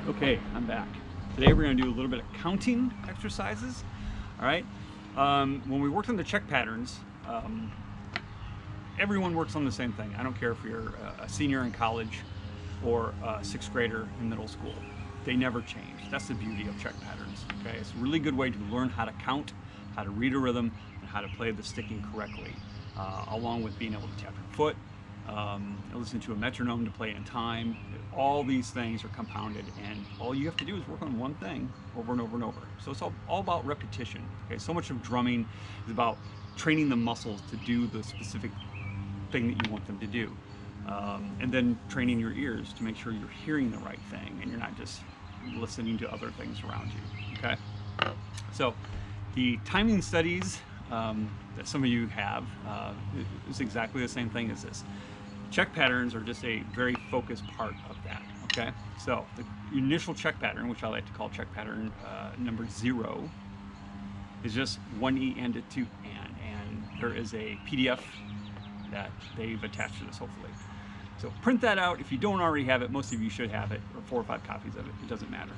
Okay, I'm back. Today we're going to do a little bit of counting exercises. All right. When we worked on the check patterns, everyone works on the same thing. I don't care if you're a senior in college or a sixth grader in middle school. They never change. That's the beauty of check patterns. Okay, it's a really good way to learn how to count, how to read a rhythm, and how to play the sticking correctly, along with being able to tap your foot, listen to a metronome to play in time. All these things are compounded, and all you have to do is work on one thing over and over and over. So it's all about repetition. Okay, so much of drumming is about training the muscles to do the specific thing that you want them to do, and then training your ears to make sure you're hearing the right thing and you're not just listening to other things around you. Okay, so the timing studies that some of you have is exactly the same thing as this. Check patterns are just a very focused part of that. Okay, so the initial check pattern, which I like to call check pattern number 0, is just 1E and a 2 and there is a PDF that they've attached to this, hopefully. So print that out. If you don't already have it, most of you should have it, or 4 or 5 copies of it. It doesn't matter.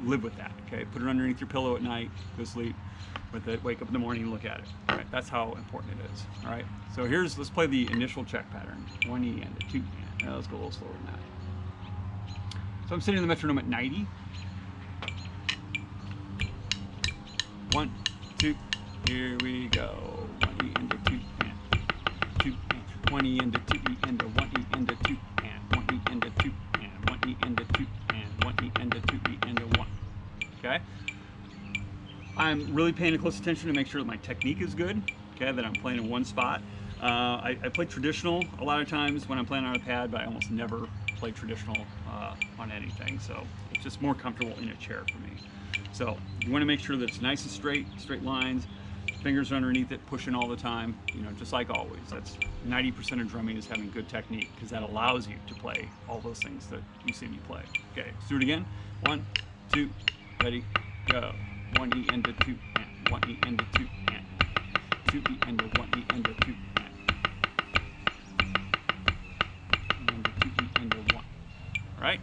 Live with that. Okay, put it underneath your pillow at night, go sleep with it, wake up in the morning and look at it. All right, that's how important it is. All right, so let's play the initial check pattern. 1E and a 2 and. Now let's go a little slower than that. So I'm setting the metronome at 90. 1, 2, here we go. 1E and a 2 and 2 and 1E and a 2E and a 1E and a 2 and 1E and a 2 and 1E and a 2 and 1E and a 2E and a 1. Okay? I'm really paying close attention to make sure that my technique is good, okay, that I'm playing in one spot. I play traditional a lot of times when I'm playing on a pad, but I almost never play traditional on anything, so it's just more comfortable in a chair for me. So you want to make sure that it's nice and straight lines, fingers underneath it, pushing all the time, just like always. That's 90% of drumming is having good technique, because that allows you to play all those things that you see me play. Okay, let's do it again. 1, 2, ready, go. 1E and a 2 and 1E and a 2 and 2E and a 1E and a 2 and 2E and a 1. All right,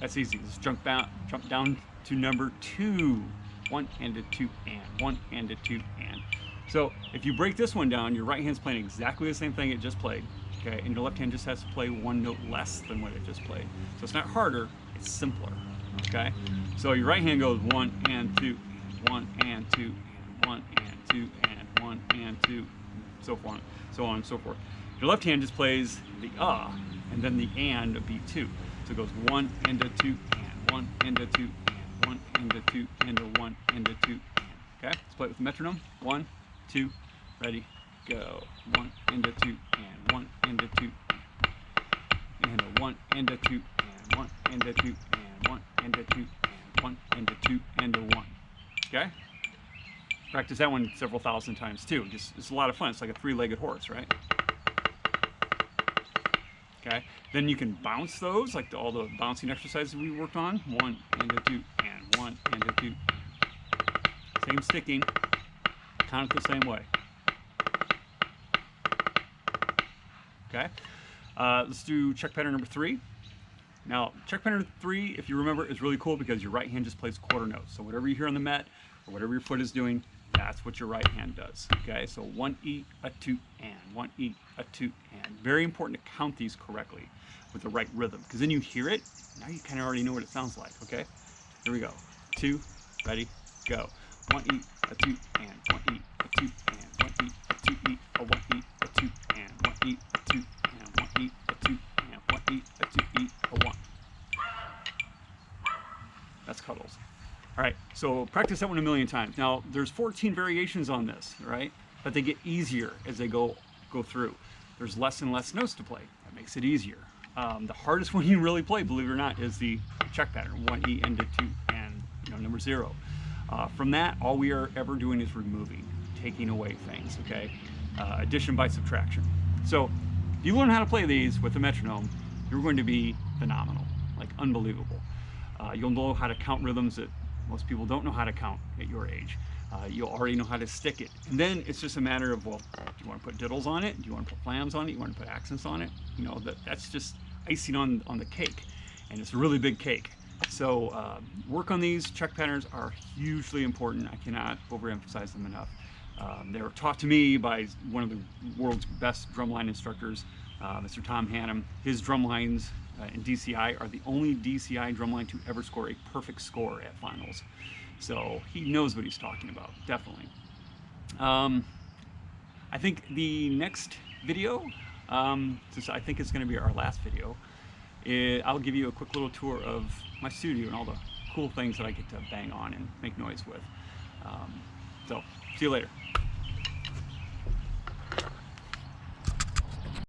that's easy. Let's jump down to number 2. 1 and a 2 and 1 and a 2 and. So if you break this one down, your right hand's playing exactly the same thing it just played, okay, and your left hand just has to play one note less than what it just played. So it's not harder, it's simpler. Okay, so your right hand goes 1 and 2. 1 and 2 and 1 and 2 and 1 and 2, so on and so forth. Your left hand just plays the and then the and of beat 2. So it goes 1 and a 2 and 1 and a 2 and 1 and a 2 and a 1 and a 2 and. Okay, let's play it with the metronome. 1, 2, ready, go. 1 and a 2 and 1 and a 2 and a 1 and a 2 and 1 and a 2 and 1 and a 2 and 1 and a 2 and a 1. Okay, practice that one several thousand times too. It's a lot of fun. It's like a 3-legged horse, right? Okay, then you can bounce those, like all the bouncing exercises we worked on. 1 and a 2 and 1 and a 2. Same sticking, count it the same way. Okay, let's do check pattern number 3. Now, check pattern 3, if you remember, is really cool because your right hand just plays quarter notes. So whatever you hear on the Met, or whatever your foot is doing, that's what your right hand does. Okay, so 1E, a 2, and 1E, a 2, and. Very important to count these correctly with the right rhythm, because then you hear it, now you kind of already know what it sounds like, okay? Here we go. 2, ready, go. 1E, a 2, and 1E, a 2, and 1E, a 2E, a 1E, a 2, and 1E, a 2, and 1E, a 2, and 1E, a 2E, a 1. That's cuddles. All right, so practice that one a million times. Now, there's 14 variations on this, right? But they get easier as they go through. There's less and less notes to play. That makes it easier. The hardest one you really play, believe it or not, is the check pattern, 1E and a 2 and number 0. From that, all we are ever doing is removing, taking away things, okay? Addition by subtraction. So if you learn how to play these with the metronome, you're going to be phenomenal, like unbelievable. You'll know how to count rhythms that most people don't know how to count at your age. You'll already know how to stick it. And then it's just a matter of, well, do you want to put diddles on it? Do you want to put flams on it? You want to put accents on it? That's just icing on the cake. And it's a really big cake. So work on these. Check patterns are hugely important. I cannot overemphasize them enough. They were taught to me by one of the world's best drumline instructors, Mr. Tom Hannum. His drumlines in DCI are the only DCI drumline to ever score a perfect score at finals. So he knows what he's talking about, definitely. I think the next video, since I think it's going to be our last video, I'll give you a quick little tour of my studio and all the cool things that I get to bang on and make noise with. So, see you later.